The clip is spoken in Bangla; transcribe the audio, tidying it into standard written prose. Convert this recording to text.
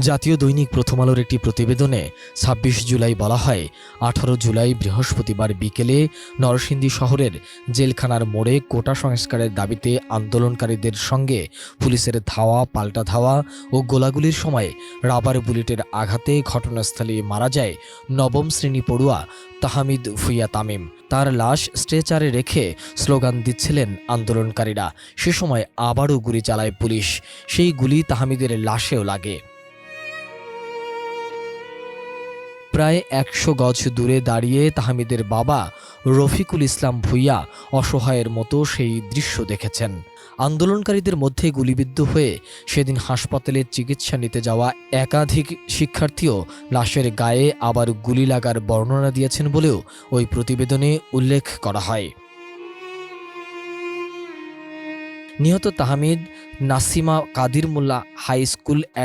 জাতীয় দৈনিক প্রথম আলোর একটি প্রতিবেদনে ২৬ জুলাই বলা হয়, ১৮ জুলাই বৃহস্পতিবার বিকেলে নরসিংদী শহরের জেলখানার মোড়ে কোটা সংস্কারের দাবিতে আন্দোলনকারীদের সঙ্গে পুলিশের ধাওয়া পাল্টা ধাওয়া ও গোলাগুলির সময় রাবার বুলেটের আঘাতে ঘটনাস্থলে মারা যায় নবম শ্রেণী পড়ুয়া তাহমিদ ভূঁইয়া তামিম। তার লাশ স্ট্রেচারে রেখে স্লোগান দিচ্ছিলেন আন্দোলনকারীরা। সে সময় আবারও গুলি চালায় পুলিশ। সেই গুলি তাহমিদের লাশেও লাগে। প্রায় ১০০ গজ দূরে দাঁড়িয়ে তাহমিদের বাবা রফিকুল ইসলাম ভূঁইয়া অসহায়ের মতো সেই দৃশ্য দেখেছেন। আন্দোলনকারীদের মধ্যে গুলিবিদ্ধ হয়ে সেদিন হাসপাতালে চিকিৎসা নিতে যাওয়া একাধিক শিক্ষার্থীও লাশের গায়ে আবার গুলি লাগার বর্ণনা দিয়েছেন বলেও ওই প্রতিবেদনে উল্লেখ করা হয়। নিহত তাহমিদ নাসিমা কাদির মোল্লা হাই স্কুল অ্যান্ড